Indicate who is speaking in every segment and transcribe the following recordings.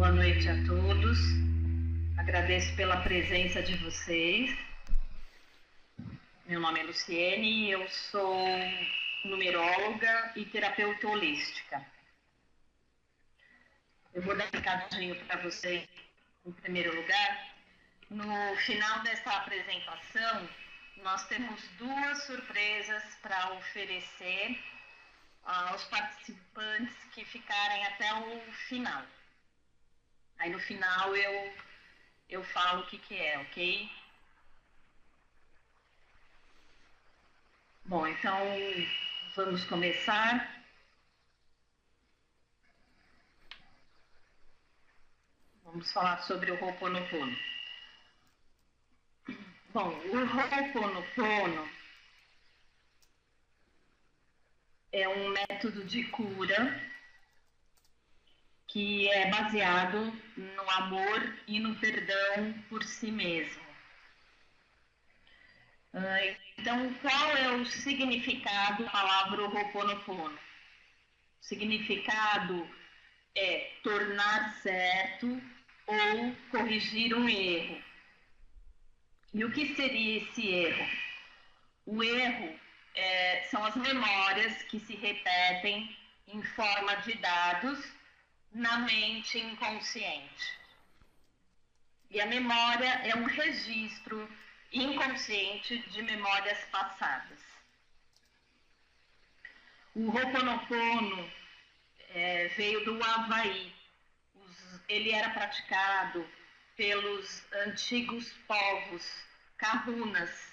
Speaker 1: Boa noite a todos. Agradeço pela presença de vocês. Meu nome é Luciene e eu sou numeróloga e terapeuta holística. Eu vou dar um recadinho para vocês em primeiro lugar. No final dessa apresentação, nós temos duas surpresas para oferecer aos participantes que ficarem até o final. Aí no final eu falo o que é, ok? Bom, então vamos começar. Vamos falar sobre o Ho'oponopono. Bom, o Ho'oponopono é um método de cura que é baseado no amor e no perdão por si mesmo. Então, qual é o significado da palavra Ho'oponopono? O significado é tornar certo ou corrigir um erro. E o que seria esse erro? O erro são as memórias que se repetem em forma de dados na mente inconsciente. E a memória é um registro inconsciente de memórias passadas. O Ho'oponopono veio do Havaí. Ele era praticado pelos antigos povos kahunas.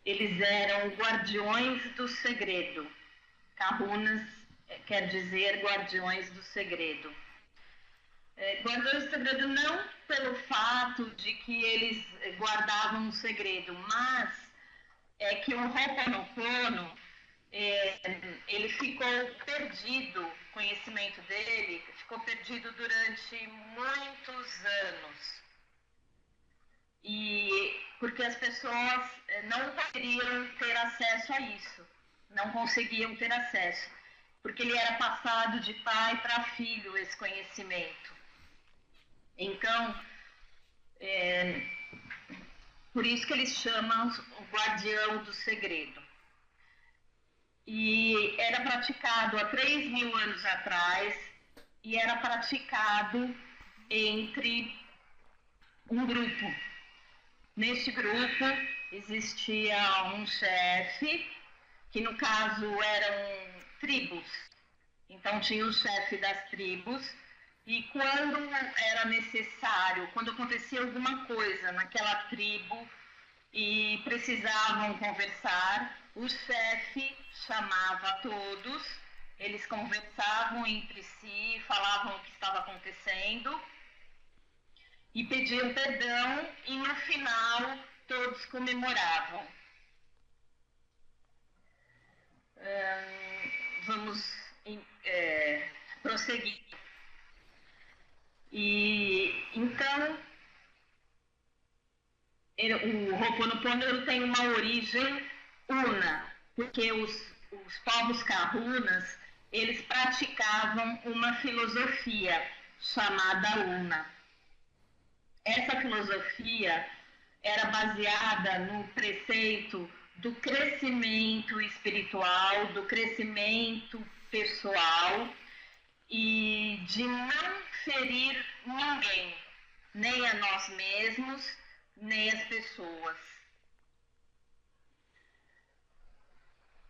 Speaker 1: Eles eram guardiões do segredo. Kahunas quer dizer guardiões do segredo. Guardiões do segredo não pelo fato de que eles guardavam um segredo, mas é que o Ho'oponopono ele ficou perdido, o conhecimento dele ficou perdido durante muitos anos. E porque as pessoas não poderiam ter acesso a isso, não conseguiam ter acesso, porque ele era passado de pai para filho, esse conhecimento. Então, por isso que eles chamam o guardião do segredo. E era praticado há 3.000 anos atrás, e era praticado entre um grupo. Neste grupo existia um chefe, que no caso eram tribos. Então tinha o chefe das tribos, e quando era necessário, quando acontecia alguma coisa naquela tribo e precisavam conversar, o chefe chamava todos, eles conversavam entre si, falavam o que estava acontecendo e pediam perdão, e no final todos comemoravam. Vamos prosseguir. E então o Ho'oponopono tem uma origem una, porque os povos kahunas eles praticavam uma filosofia chamada una. Essa filosofia era baseada no preceito do crescimento espiritual, do crescimento pessoal e de não ferir ninguém, nem a nós mesmos, nem as pessoas.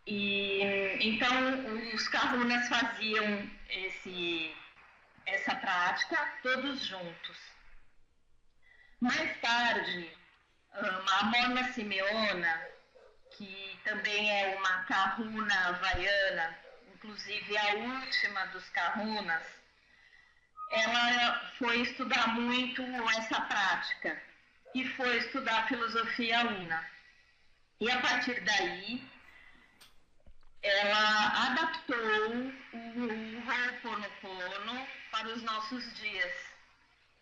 Speaker 1: E então os kahunas faziam essa prática todos juntos. Mais tarde, a Mona Simeona, que também é uma kahuna havaiana, inclusive a última dos kahunas, ela foi estudar muito essa prática e foi estudar a filosofia una. E a partir daí, ela adaptou o Ho'oponopono para os nossos dias.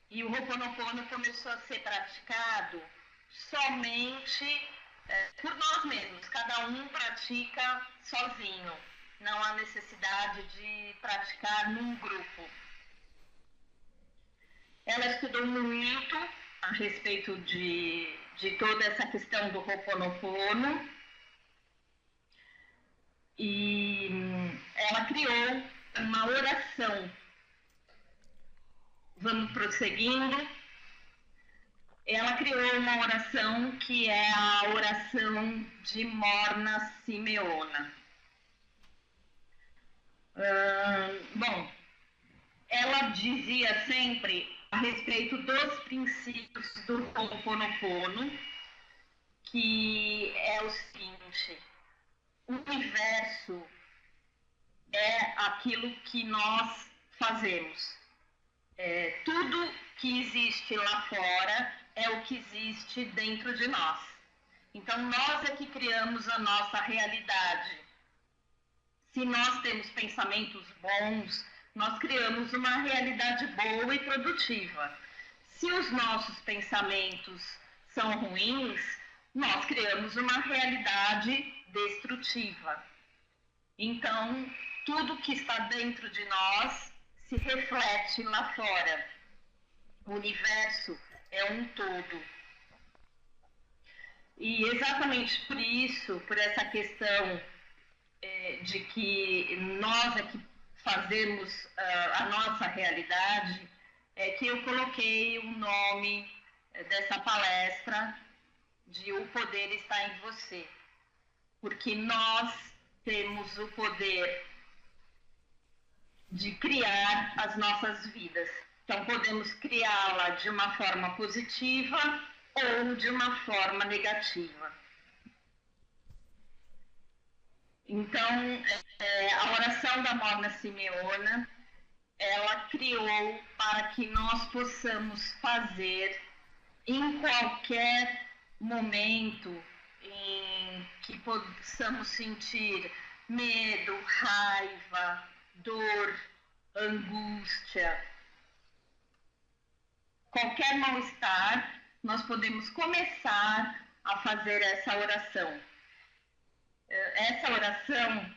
Speaker 1: E o Ho'oponopono começou a ser praticado somente por nós mesmos. Cada um pratica sozinho. não há necessidade de praticar num grupo. Ela estudou muito a respeito de toda essa questão do Ho'oponopono e ela criou uma oração. Vamos prosseguindo. Ela criou uma oração que é a oração de Morna Simeona. Bom, ela dizia sempre a respeito dos princípios do Ho'oponopono, que é o seguinte: o universo é aquilo que nós fazemos. Tudo que existe lá fora é o que existe dentro de nós. Então, nós é que criamos a nossa realidade. Se nós temos pensamentos bons, nós criamos uma realidade boa e produtiva. Se os nossos pensamentos são ruins, nós criamos uma realidade destrutiva. Então, tudo que está dentro de nós se reflete lá fora. O universo é um todo. E exatamente por isso, por essa questão de que nós é que fazemos a nossa realidade, é que eu coloquei o nome dessa palestra de O Poder Está em Você. Porque nós temos o poder de criar as nossas vidas. Então, podemos criá-la de uma forma positiva ou de uma forma negativa. Então, a oração da Morna Simeona, ela criou para que nós possamos fazer em qualquer momento em que possamos sentir medo, raiva, dor, angústia, qualquer mal-estar, nós podemos começar a fazer essa oração. Essa oração,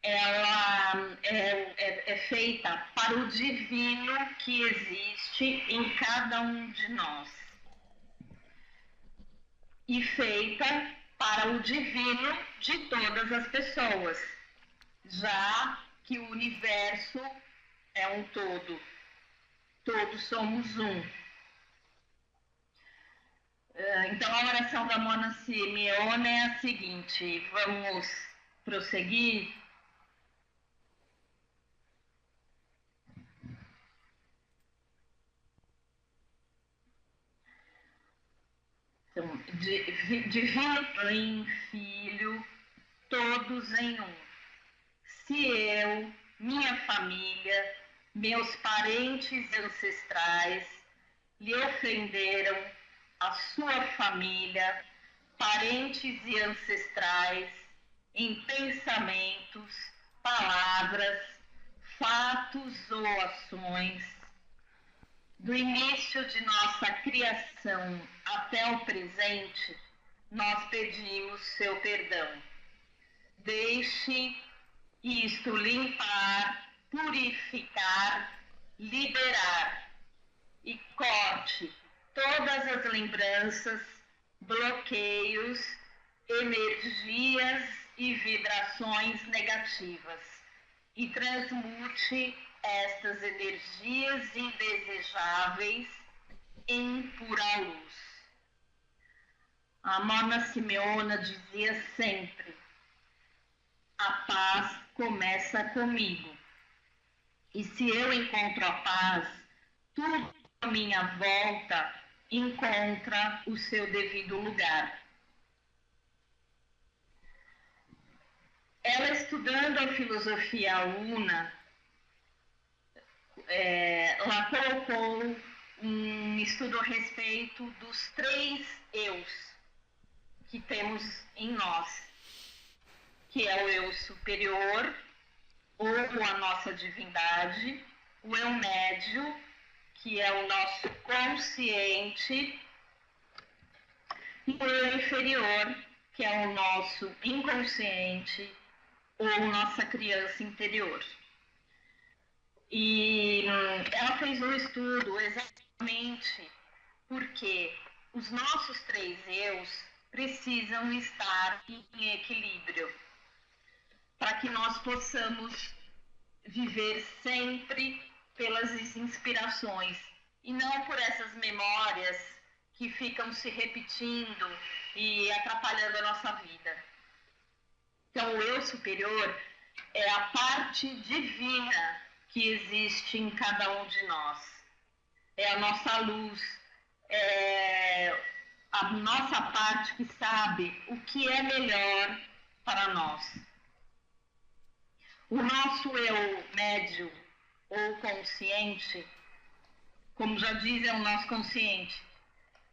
Speaker 1: ela é feita para o divino que existe em cada um de nós. E feita para o divino de todas as pessoas, já que o universo é um todo. Todos somos um. Então, a oração da Morna Simeona é a seguinte. Vamos prosseguir. Então, divino Pai, Filho, todos em um. Se eu, minha família, meus parentes ancestrais lhe ofenderam, a sua família, parentes e ancestrais, em pensamentos, palavras, fatos ou ações, do início de nossa criação até o presente, nós pedimos seu perdão. Deixe isto limpar, purificar, liberar e corte todas as lembranças, bloqueios, energias e vibrações negativas e transmute estas energias indesejáveis em pura luz. A Morna Simeona dizia sempre: a paz começa comigo. E se eu encontro a paz, tudo à minha volta encontra o seu devido lugar. Ela, estudando a filosofia Una, ela colocou um estudo a respeito dos 3 eus que temos em nós, que é o eu superior, ou a nossa divindade, o eu médio, que é o nosso consciente, e o eu inferior, que é o nosso inconsciente ou nossa criança interior. E ela fez um estudo exatamente porque os nossos 3 eus precisam estar em equilíbrio para que nós possamos viver sempre pelas inspirações e não por essas memórias que ficam se repetindo e atrapalhando a nossa vida. Então, o eu superior é a parte divina que existe em cada um de nós. É a nossa luz, é a nossa parte que sabe o que é melhor para nós. O nosso eu médio ou consciente, como já diz, é o nosso consciente.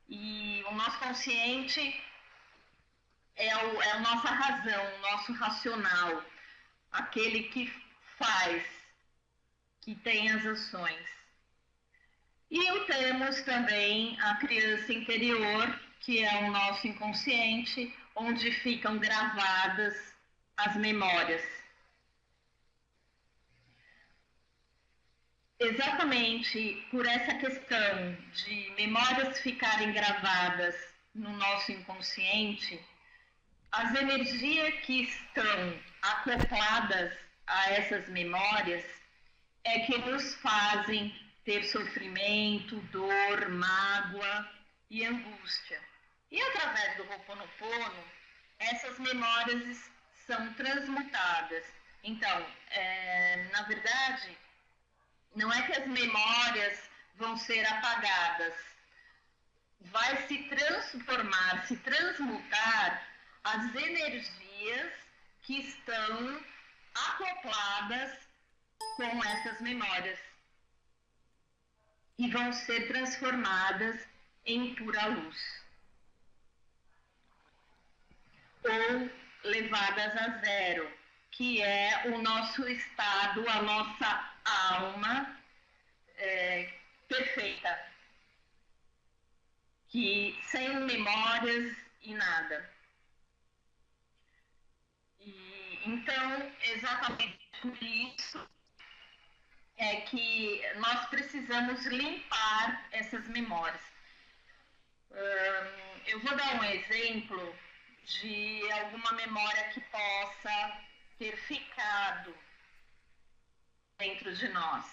Speaker 1: E o nosso consciente é a nossa razão, o nosso racional, aquele que faz, que tem as ações. E temos também a criança interior, que é o nosso inconsciente, onde ficam gravadas as memórias. Exatamente por essa questão de memórias ficarem gravadas no nosso inconsciente, as energias que estão acopladas a essas memórias é que nos fazem ter sofrimento, dor, mágoa e angústia. E através do Ho'oponopono, essas memórias são transmutadas. Então, na verdade, não é que as memórias vão ser apagadas, vai se transformar, se transmutar as energias que estão acopladas com essas memórias e vão ser transformadas em pura luz ou levadas a zero, que é o nosso estado, a nossa alma perfeita, que sem memórias e nada. E, então, exatamente por isso é que nós precisamos limpar essas memórias. Eu vou dar um exemplo de alguma memória que possa ter ficado dentro de nós.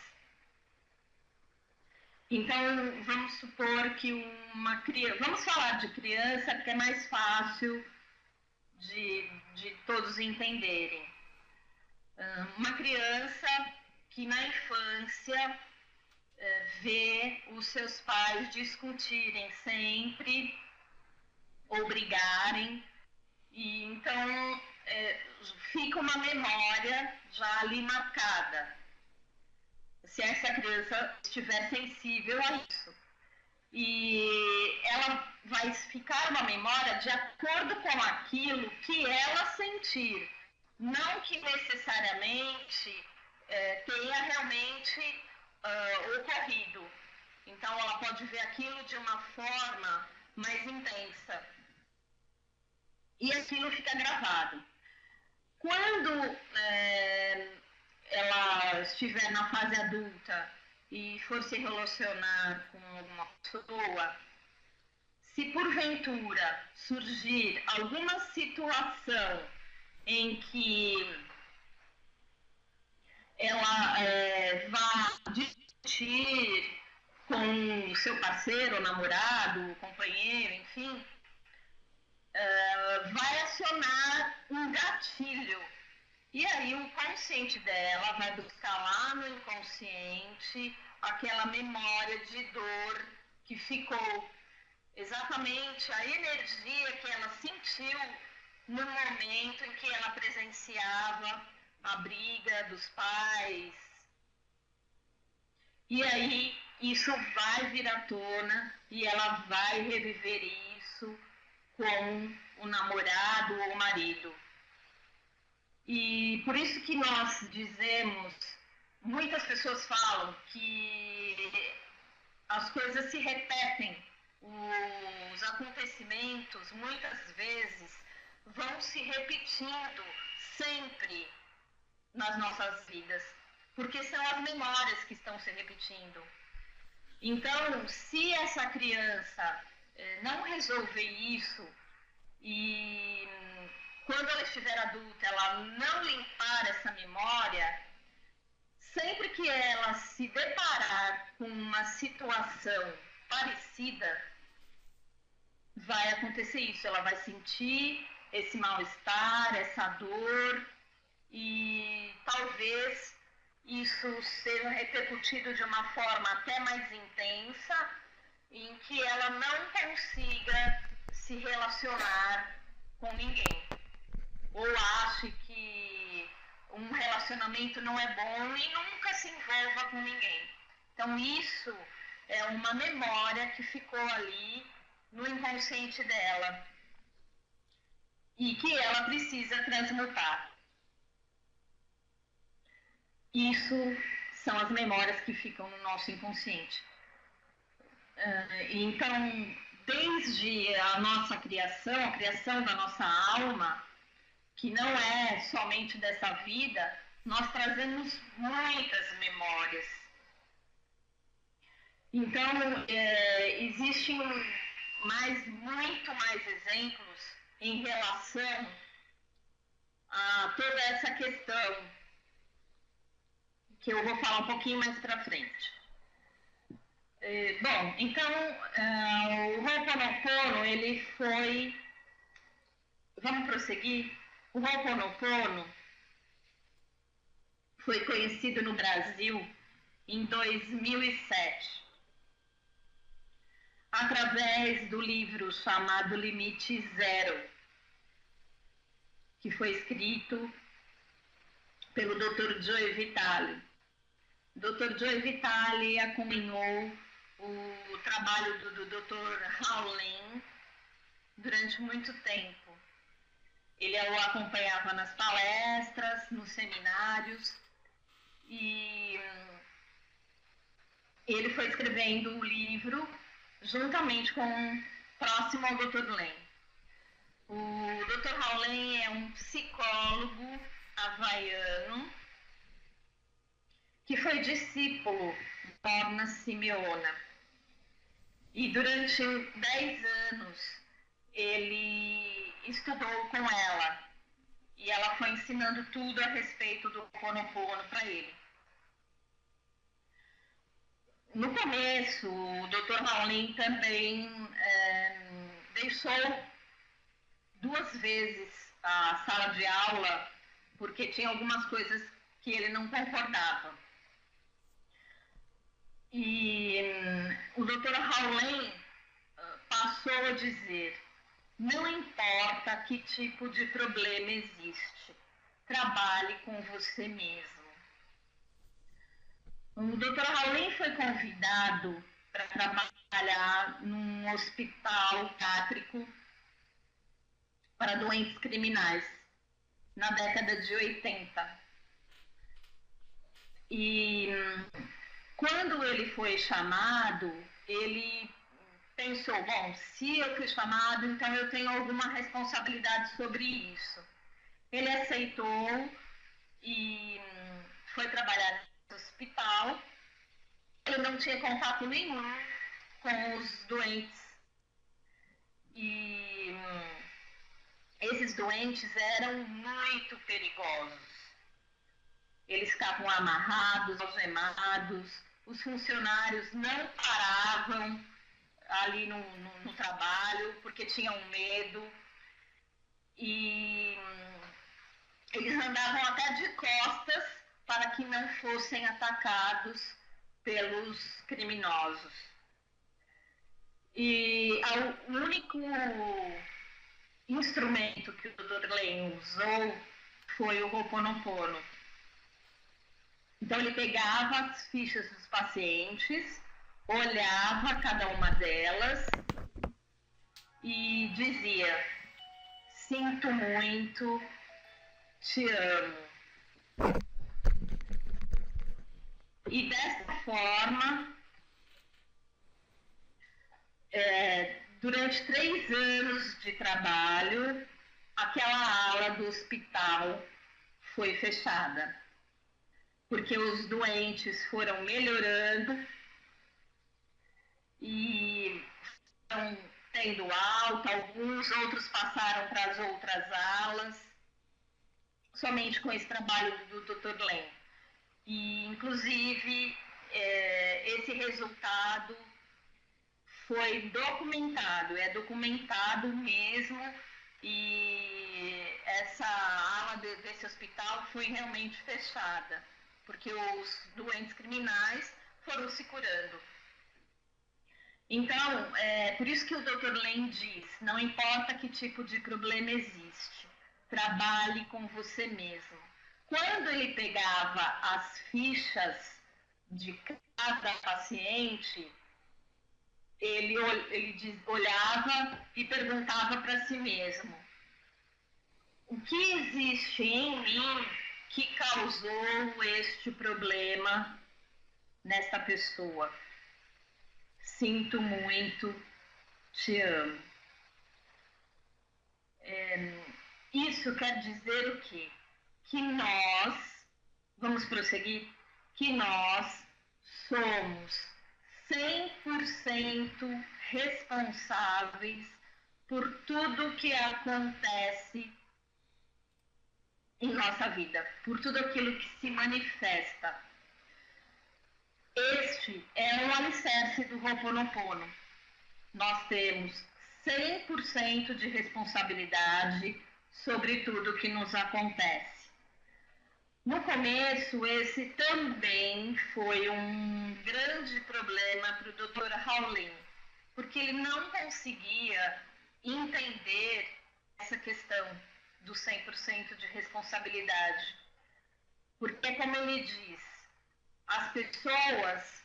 Speaker 1: Então, vamos supor que uma criança... Vamos falar de criança, porque é mais fácil de todos entenderem. Uma criança que na infância vê os seus pais discutirem sempre ou brigarem, e então fica uma memória já ali marcada, se essa criança estiver sensível a isso. E ela vai ficar uma memória de acordo com aquilo que ela sentir, não que necessariamente tenha realmente ocorrido. Então ela pode ver aquilo de uma forma mais intensa. E aquilo fica gravado. Quando ela estiver na fase adulta e for se relacionar com alguma pessoa, se porventura surgir alguma situação em que ela vá discutir com o seu parceiro, namorado, companheiro, enfim, vai acionar um gatilho. E aí o consciente dela vai buscar lá no inconsciente aquela memória de dor que ficou. Exatamente a energia que ela sentiu no momento em que ela presenciava a briga dos pais. E aí isso vai vir à tona e ela vai reviver isso com o namorado ou o marido. E por isso que nós dizemos, muitas pessoas falam que as coisas se repetem, os acontecimentos muitas vezes vão se repetindo sempre nas nossas vidas, porque são as memórias que estão se repetindo. Então, se essa criança não resolver isso e quando ela estiver adulta, ela não limpar essa memória, sempre que ela se deparar com uma situação parecida, vai acontecer isso. Ela vai sentir esse mal-estar, essa dor, e talvez isso seja repercutido de uma forma até mais intensa, em que ela não consiga se relacionar com ninguém, ou ache que um relacionamento não é bom e nunca se envolva com ninguém. Então isso é uma memória que ficou ali no inconsciente dela e que ela precisa transmutar. Isso são as memórias que ficam no nosso inconsciente. Então, desde a nossa criação, a criação da nossa alma, que não é somente dessa vida, nós trazemos muitas memórias. Então, existem muito mais exemplos em relação a toda essa questão, que eu vou falar um pouquinho mais para frente. Bom, então, o Ho'oponopono, ele foi... Vamos prosseguir? O Ho'oponopono foi conhecido no Brasil em 2007, através do livro chamado Limite Zero, que foi escrito pelo Dr. Joe Vitale. O Dr. Joe Vitale acompanhou o trabalho do Dr. Hawley durante muito tempo. Ele o acompanhava nas palestras, nos seminários, e ele foi escrevendo o livro juntamente próximo ao Dr. Len. O Dr. Hawley é um psicólogo havaiano que foi discípulo da Lorna Simeona. E durante 10 anos ele estudou com ela. E ela foi ensinando tudo a respeito do Ho'oponopono para ele. No começo, o Dr. Hawley também deixou 2 vezes a sala de aula, porque tinha algumas coisas que ele não concordava. E o Dr. Hawley passou a dizer: não importa que tipo de problema existe, trabalhe com você mesmo. O Dr. Hawley foi convidado para trabalhar num hospital psiquiátrico para doentes criminais na década de 80. E quando ele foi chamado, ele pensou: bom, se eu fui chamado, então eu tenho alguma responsabilidade sobre isso. Ele aceitou e foi trabalhar no hospital. Ele não tinha contato nenhum com os doentes. E esses doentes eram muito perigosos. Eles ficavam amarrados, algemados, os funcionários não paravam ali no trabalho porque tinham medo, e eles andavam até de costas para que não fossem atacados pelos criminosos. E o único instrumento que o Dr. Len usou foi o Ho'oponopono. Então ele pegava as fichas dos pacientes, olhava cada uma delas e dizia: sinto muito, te amo. E dessa forma, durante 3 anos de trabalho, aquela ala do hospital foi fechada, porque os doentes foram melhorando e estão tendo alta, alguns outros passaram para as outras alas, somente com esse trabalho do Dr. Len. E, inclusive, esse resultado foi documentado, é documentado mesmo, e essa ala desse hospital foi realmente fechada, porque os doentes criminais foram se curando. Então, por isso que o Dr. Len diz, não importa que tipo de problema existe, trabalhe com você mesmo. Quando ele pegava as fichas de cada paciente, ele olhava e perguntava para si mesmo: o que existe em mim que causou este problema nesta pessoa? Sinto muito, te amo. Isso quer dizer o quê? Que nós, vamos prosseguir, que nós somos 100% responsáveis por tudo que acontece em nossa vida, por tudo aquilo que se manifesta. Este é um alicerce do Ho'oponopono. Nós temos 100% de responsabilidade sobre tudo que nos acontece. No começo, esse também foi um grande problema para o Dr. Hawley, porque ele não conseguia entender essa questão do 100% de responsabilidade. Porque, como ele diz, as pessoas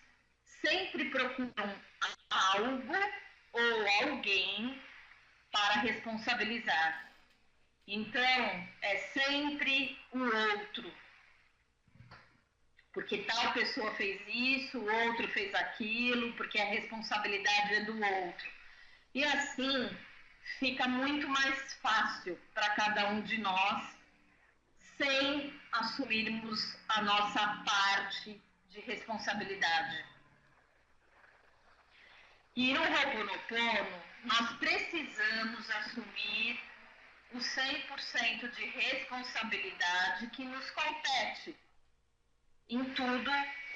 Speaker 1: sempre procuram algo ou alguém para responsabilizar. Então, é sempre o outro. Porque tal pessoa fez isso, o outro fez aquilo, porque a responsabilidade é do outro. E assim, fica muito mais fácil para cada um de nós, sem assumirmos a nossa parte de responsabilidade. E no Ho'oponopono, nós precisamos assumir o 100% de responsabilidade que nos compete em tudo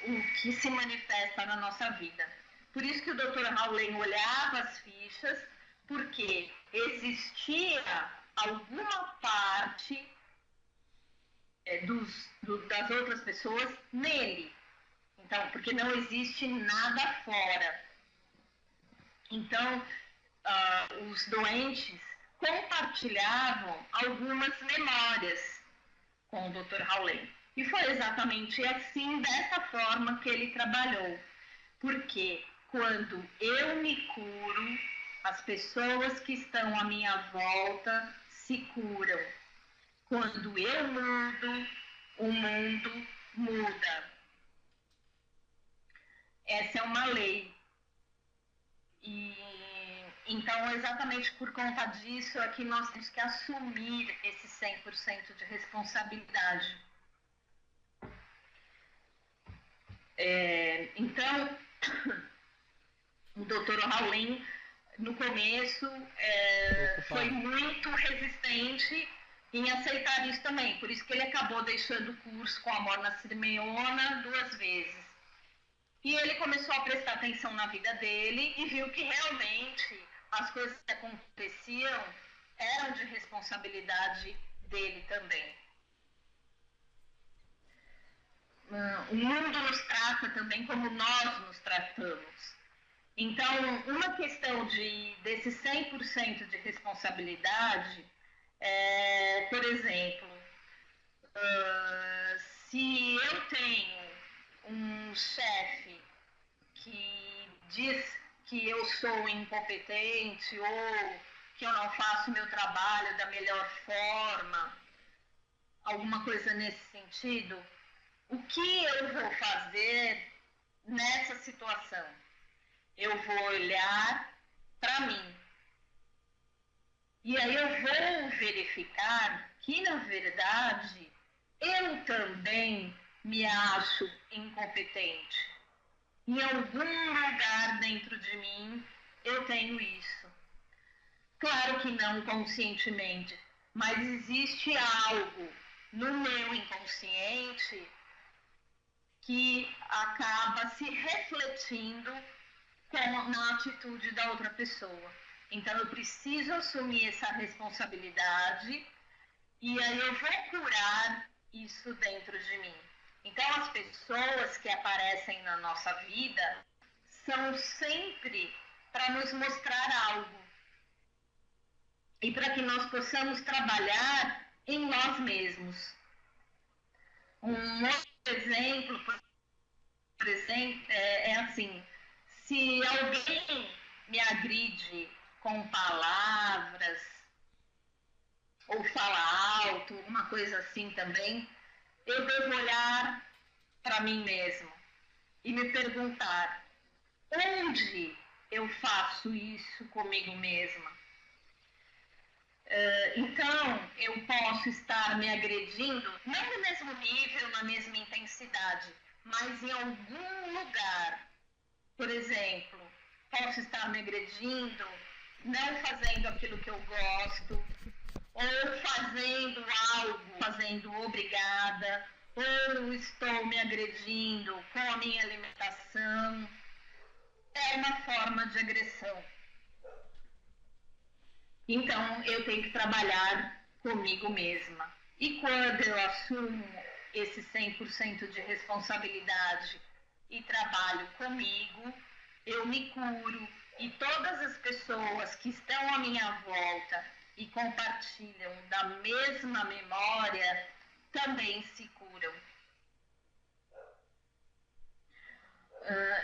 Speaker 1: o que se manifesta na nossa vida. Por isso que o Dr. Hawley olhava as fichas, porque existia alguma parte das outras pessoas nele. Então, porque não existe nada fora. Então, os doentes compartilhavam algumas memórias com o Dr. Hawley. E foi exatamente assim, dessa forma que ele trabalhou. Porque quando eu me curo, as pessoas que estão à minha volta se curam. Quando eu mudo, o mundo muda. Essa é uma lei. E então, exatamente por conta disso, é que nós temos que assumir esse 100% de responsabilidade. Então, o Dr. Hawley, no começo, foi muito resistente em aceitar isso também. Por isso que ele acabou deixando o curso com a Morna Sirmeona 2 vezes. E ele começou a prestar atenção na vida dele e viu que realmente as coisas que aconteciam eram de responsabilidade dele também. O mundo nos trata também como nós nos tratamos. Então, uma questão desse 100% de responsabilidade é, por exemplo, se eu tenho um chefe que diz que eu sou incompetente ou que eu não faço meu trabalho da melhor forma, alguma coisa nesse sentido, o que eu vou fazer nessa situação? Eu vou olhar para mim E aí eu vou verificar que, na verdade, eu também me acho incompetente. Em algum lugar dentro de mim eu tenho isso. Claro que não conscientemente, mas existe algo no meu inconsciente que acaba se refletindo na atitude da outra pessoa. Então eu preciso assumir essa responsabilidade e aí eu vou curar isso dentro de mim. Então as pessoas que aparecem na nossa vida são sempre para nos mostrar algo e para que nós possamos trabalhar em nós mesmos. Um outro exemplo, por exemplo, é assim, se alguém me agride com palavras ou fala alto, uma coisa assim também, eu devo olhar para mim mesmo e me perguntar: onde eu faço isso comigo mesma? Então, eu posso estar me agredindo, não no mesmo nível, na mesma intensidade, mas em algum lugar. Por exemplo, posso estar me agredindo, não fazendo aquilo que eu gosto, ou fazendo algo, fazendo obrigada, ou estou me agredindo com a minha alimentação. É uma forma de agressão. Então, eu tenho que trabalhar comigo mesma. E quando eu assumo esse 100% de responsabilidade e trabalho comigo, eu me curo e todas as pessoas que estão à minha volta e compartilham da mesma memória também se curam.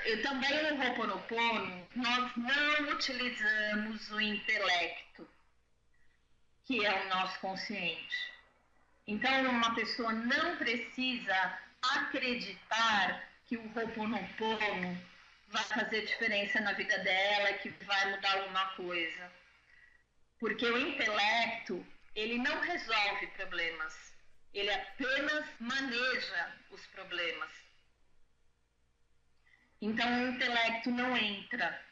Speaker 1: Eu também no Ho'oponopono, nós não utilizamos o intelecto, que é o nosso consciente. Então, uma pessoa não precisa acreditar que o Ho'oponopono vai fazer diferença na vida dela, que vai mudar alguma coisa. Porque o intelecto, ele não resolve problemas, ele apenas maneja os problemas. Então, o intelecto não entra.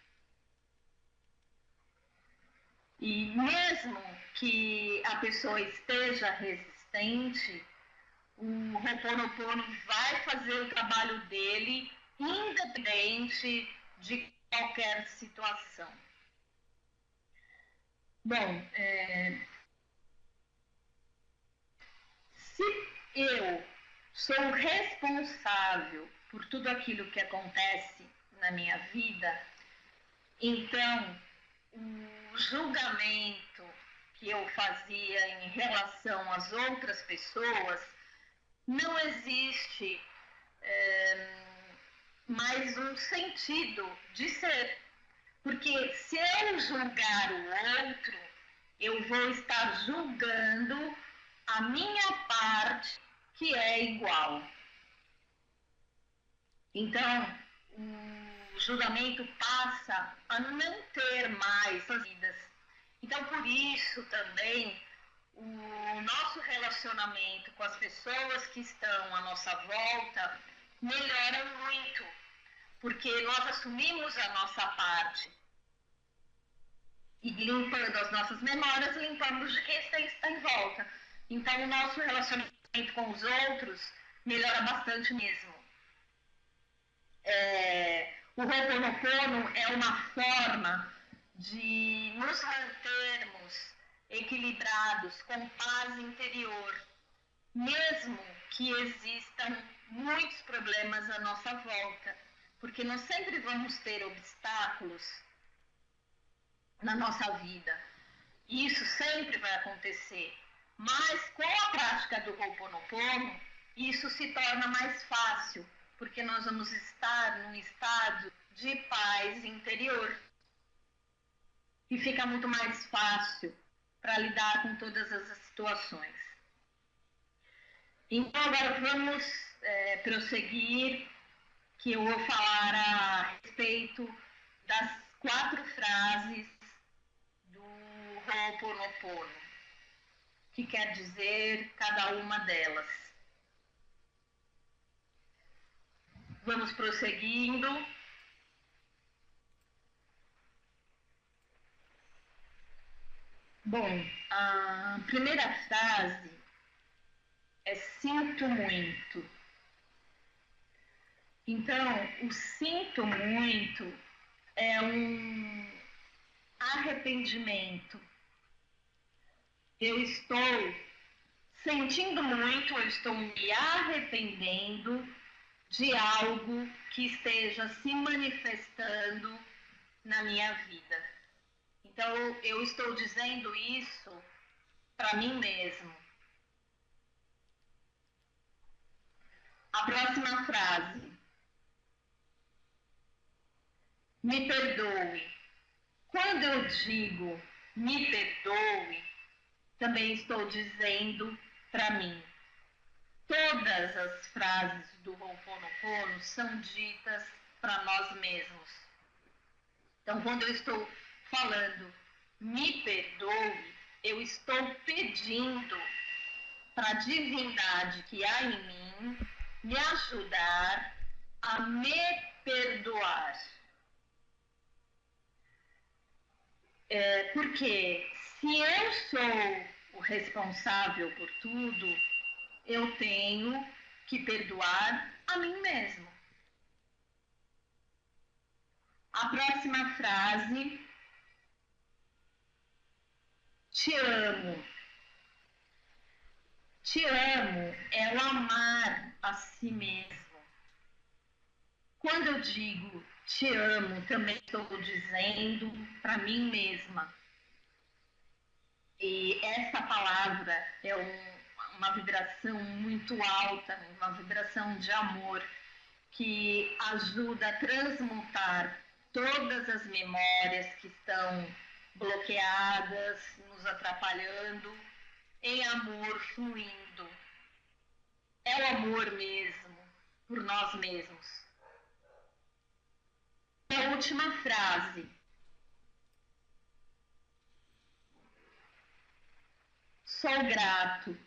Speaker 1: E mesmo que a pessoa esteja resistente, o Ho'oponopono vai fazer o trabalho dele independente de qualquer situação. Bom, se eu sou responsável por tudo aquilo que acontece na minha vida, então o julgamento que eu fazia em relação às outras pessoas não existe mais um sentido de ser. Porque se eu julgar o outro, eu vou estar julgando a minha parte que é igual. Então, o julgamento passa a não ter mais vidas. Então, por isso também, o nosso relacionamento com as pessoas que estão à nossa volta melhora muito, porque nós assumimos a nossa parte. E limpando as nossas memórias, limpamos de quem está em volta. Então, o nosso relacionamento com os outros melhora bastante mesmo. O Ho'oponopono é uma forma de nos mantermos equilibrados, com paz interior, mesmo que existam muitos problemas à nossa volta, porque nós sempre vamos ter obstáculos na nossa vida. Isso sempre vai acontecer. Mas com a prática do Ho'oponopono, isso se torna mais fácil, porque nós vamos estar num estado de paz interior. E fica muito mais fácil para lidar com todas as situações. Então, agora vamos prosseguir, que eu vou falar a respeito das 4 frases do Ho'oponopono, que quer dizer cada uma delas. Vamos prosseguindo. Bom, a primeira frase é sinto muito. Então, o sinto muito é um arrependimento. Eu estou sentindo muito, eu estou me arrependendo de algo que esteja se manifestando na minha vida. Então, eu estou dizendo isso para mim mesmo. A próxima frase. Me perdoe. Quando eu digo me perdoe, também estou dizendo para mim. Todas as frases do Ho'oponopono são ditas para nós mesmos. Então, quando eu estou falando me perdoe, eu estou pedindo para a divindade que há em mim me ajudar a me perdoar. Porque se eu sou o responsável por tudo, eu tenho que perdoar a mim mesmo. A próxima frase, te amo. Te amo é o amar a si mesmo. Quando eu digo te amo, também estou dizendo para mim mesma. E essa palavra é uma vibração muito alta, uma vibração de amor, que ajuda a transmutar todas as memórias que estão bloqueadas, nos atrapalhando, em amor fluindo. É o amor mesmo, por nós mesmos. A última frase. Sou grato.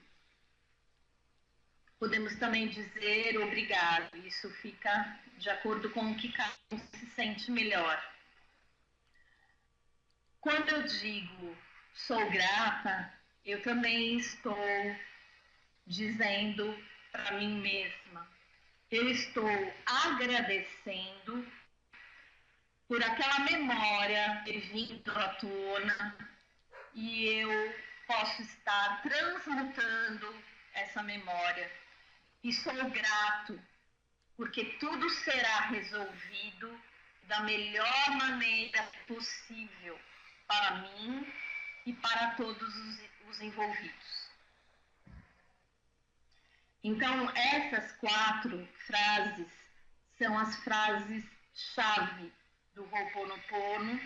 Speaker 1: Podemos também dizer obrigado. Isso fica de acordo com o que cada um se sente melhor. Quando eu digo sou grata, eu também estou dizendo para mim mesma. Eu estou agradecendo por aquela memória ter vindo à tona e eu posso estar transmutando essa memória. E sou grato, porque tudo será resolvido da melhor maneira possível para mim e para todos os envolvidos. Então, essas 4 frases são as frases-chave do Ho'oponopono,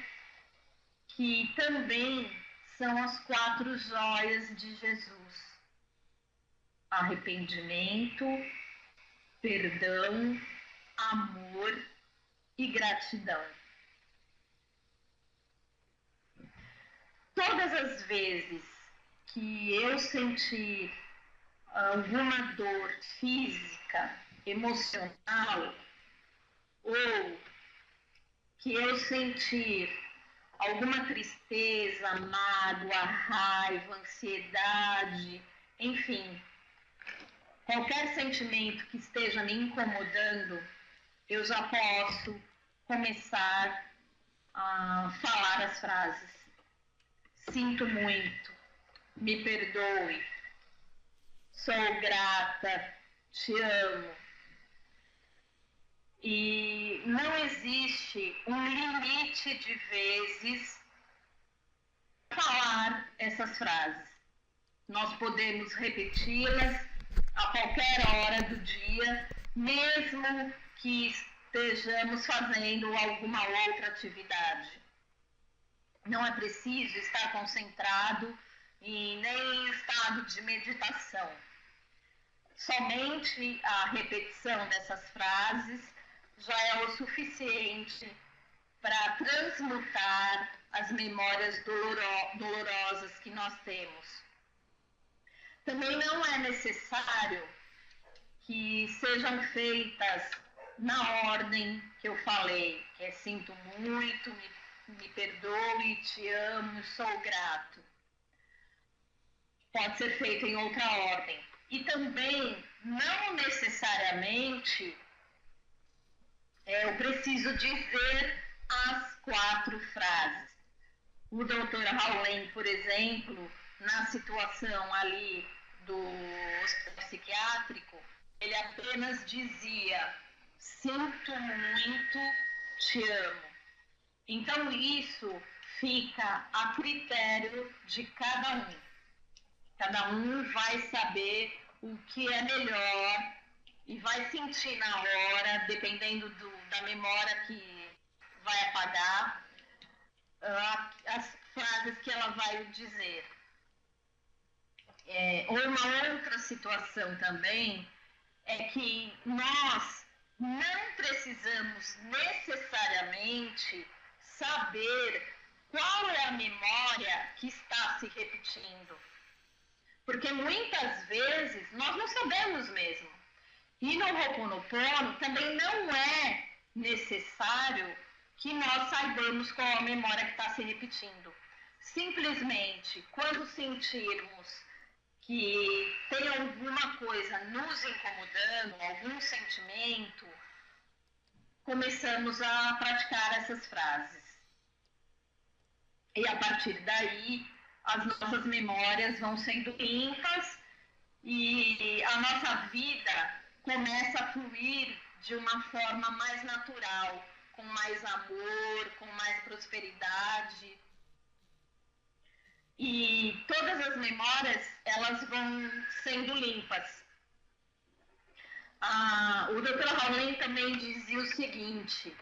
Speaker 1: que também são as 4 joias de Jesus. Arrependimento, perdão, amor e gratidão. Todas as vezes que eu sentir alguma dor física, emocional, ou que eu sentir alguma tristeza, mágoa, raiva, ansiedade, enfim, qualquer sentimento que esteja me incomodando, eu já posso começar a falar as frases. Sinto muito, me perdoe, sou grata, te amo. E não existe um limite de vezes para falar essas frases. Nós podemos repeti-las a qualquer hora do dia, mesmo que estejamos fazendo alguma outra atividade. Não é preciso estar concentrado e nem em estado de meditação. Somente a repetição dessas frases já é o suficiente para transmutar as memórias dolorosas que nós temos. Também não é necessário que sejam feitas na ordem que eu falei, que é sinto muito, me perdoe, te amo, sou grato. Pode ser feito em outra ordem. E também, não necessariamente, eu preciso dizer as 4 frases. O doutor Hawley, por exemplo, na situação ali do hospital psiquiátrico, ele apenas dizia: sinto muito, te amo. Então isso fica a critério de cada um. Cada um vai saber o que é melhor e vai sentir na hora, dependendo da memória que vai apagar, as frases que ela vai dizer. Uma outra situação também é que nós não precisamos necessariamente saber qual é a memória que está se repetindo. Porque muitas vezes nós não sabemos mesmo. E no Ho'oponopono também não é necessário que nós saibamos qual a memória que está se repetindo. Simplesmente, quando sentirmos que tem alguma coisa nos incomodando, algum sentimento, começamos a praticar essas frases. E a partir daí, as nossas memórias vão sendo limpas e a nossa vida começa a fluir de uma forma mais natural, com mais amor, com mais prosperidade. E todas as memórias, elas vão sendo limpas. O Dr. Hawley também dizia o seguinte,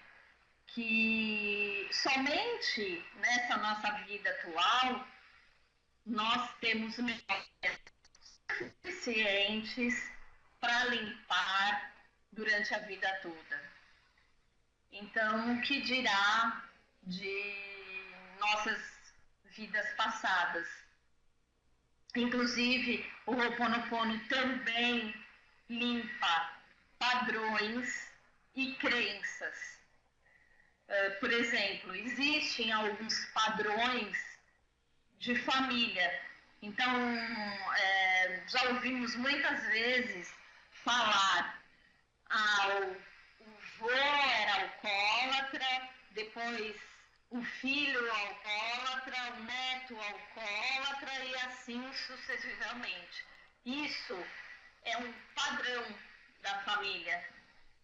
Speaker 1: que somente nessa nossa vida atual, nós temos memórias suficientes para limpar durante a vida toda. Então, o que dirá de nossas vidas passadas? Inclusive, o Ho'oponopono também limpa padrões e crenças. Por exemplo, existem alguns padrões de família. Então, já ouvimos muitas vezes falar: o vô era alcoólatra, depois o filho alcoólatra, o neto alcoólatra e assim sucessivamente. Isso é um padrão da família.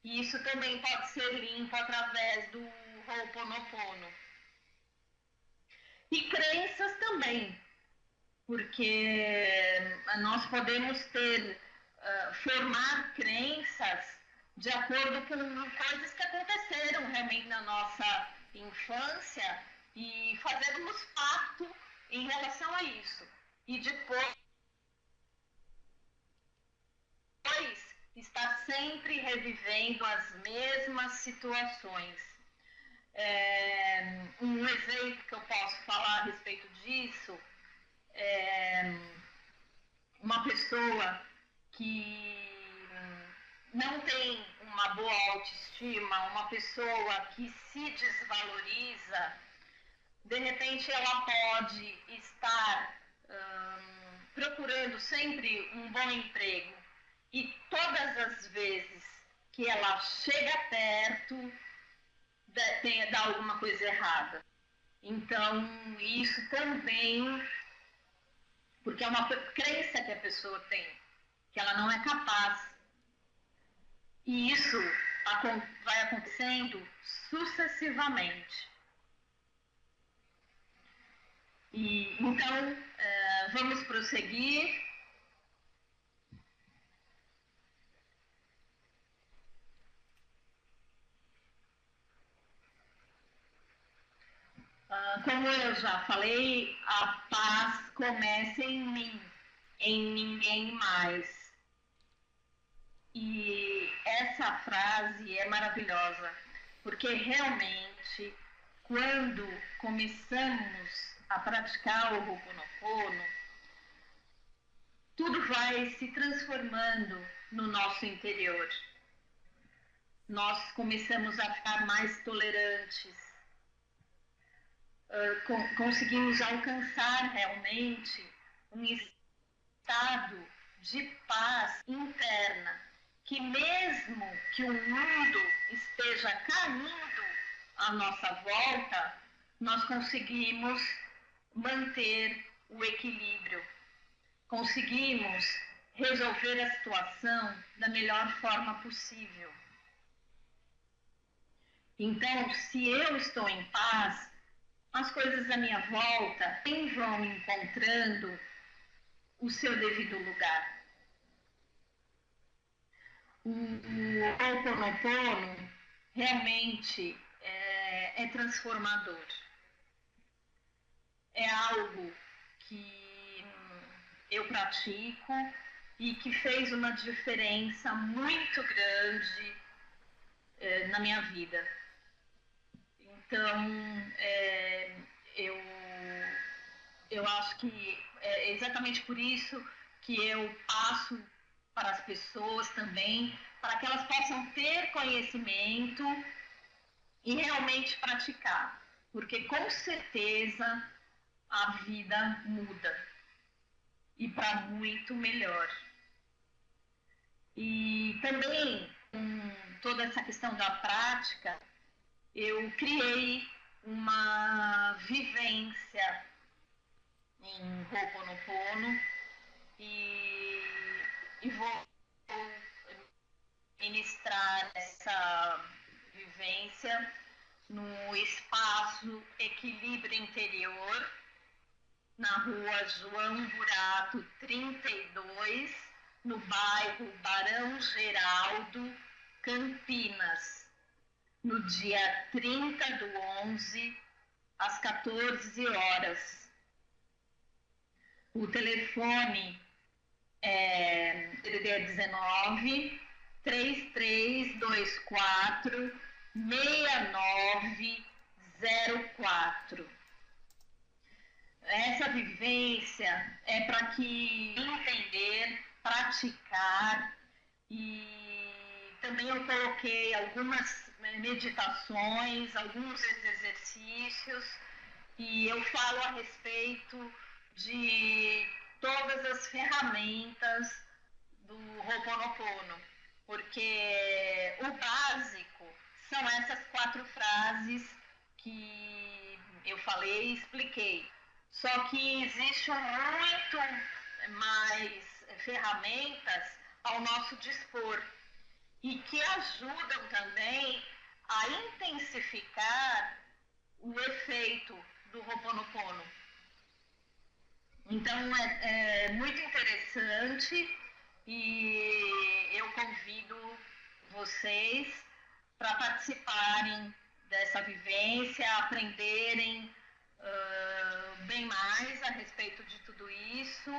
Speaker 1: E isso também pode ser limpo através do Ho'oponopono. E crenças também, porque nós podemos formar crenças de acordo com coisas que aconteceram realmente na nossa infância e fazermos pacto em relação a isso. E depois estar sempre revivendo as mesmas situações. Um exemplo que eu posso falar a respeito disso é uma pessoa que não tem uma boa autoestima, uma pessoa que se desvaloriza, de repente ela pode estar procurando sempre um bom emprego e todas as vezes que ela chega perto, dá alguma coisa errada. Então, isso também, porque é uma crença que a pessoa tem, que ela não é capaz. E isso vai acontecendo sucessivamente. Então, vamos prosseguir. Como eu já falei, a paz começa em mim, em ninguém mais. E essa frase é maravilhosa, porque realmente quando começamos a praticar o Ho'oponopono, tudo vai se transformando no nosso interior. Nós começamos a ficar mais tolerantes, conseguimos alcançar realmente um estado de paz interna, que mesmo que o mundo esteja caindo à nossa volta, nós conseguimos manter o equilíbrio, conseguimos resolver a situação da melhor forma possível. Então, se eu estou em paz, as coisas à minha volta vão encontrando o seu devido lugar. O Ho'oponopono realmente é transformador. É algo que eu pratico e que fez uma diferença muito grande na minha vida. Então, eu acho que é exatamente por isso que eu passo para as pessoas também, para que elas possam ter conhecimento e realmente praticar, porque com certeza a vida muda e para muito melhor. E também, com toda essa questão da prática, eu criei uma vivência em Ho'oponopono e vou ministrar essa vivência no espaço Equilíbrio Interior, na rua João Burato 32, no bairro Barão Geraldo, Campinas, no dia 30/11, às 14 horas. O telefone é DDD 19 3324 6904. Essa vivência é para que entender, praticar, e também eu coloquei algumas meditações, alguns exercícios, e eu falo a respeito de todas as ferramentas do Ho'oponopono, porque o básico são essas 4 frases que eu falei e expliquei. Só que existe muito mais ferramentas ao nosso dispor e que ajudam também a intensificar o efeito do Ho'oponopono. Então é muito interessante e eu convido vocês para participarem dessa vivência, aprenderem bem mais a respeito de tudo isso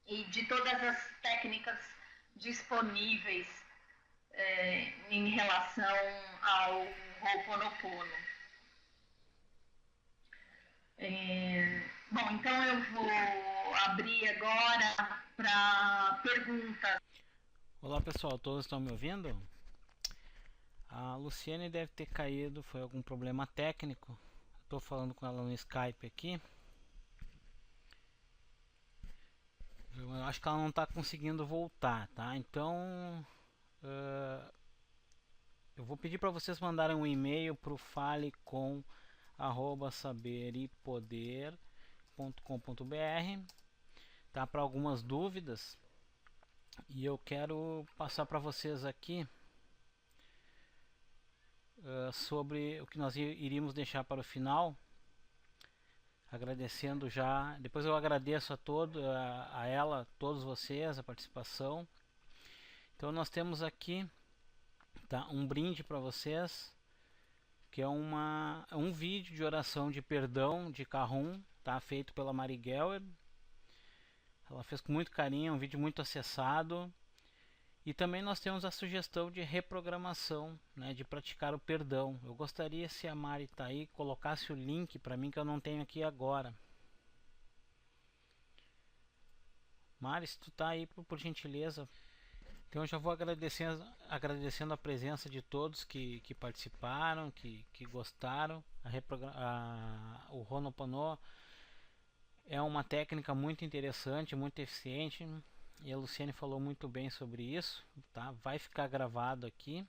Speaker 1: e de todas as técnicas disponíveis em relação ao Ho'oponopono. Bom, então eu vou abrir agora para perguntas.
Speaker 2: Olá pessoal, todos estão me ouvindo? A Luciane deve ter caído, foi algum problema técnico. Estou falando com ela no Skype aqui. Eu acho que ela não está conseguindo voltar, tá? Então eu vou pedir para vocês mandarem um e-mail para o falecom@saberipoder.com.br, tá? Para algumas dúvidas. E eu quero passar para vocês aqui sobre o que nós iríamos deixar para o final, agradecendo já. Depois eu agradeço a ela, todos vocês, a participação. Então nós temos aqui, tá, um brinde para vocês, que é um vídeo de oração de perdão de Kahun, tá, feito pela Marighella. Ela fez com muito carinho, um vídeo muito acessado. E também nós temos a sugestão de reprogramação, né, de praticar o perdão. Eu gostaria, se a Mari está aí, colocasse o link para mim, que eu não tenho aqui agora. Mari, se tu está aí, por gentileza. Então eu já vou agradecendo a presença de todos que participaram, que gostaram. O Ho'oponopono é uma técnica muito interessante, muito eficiente. E a Luciane falou muito bem sobre isso, tá? Vai ficar gravado aqui.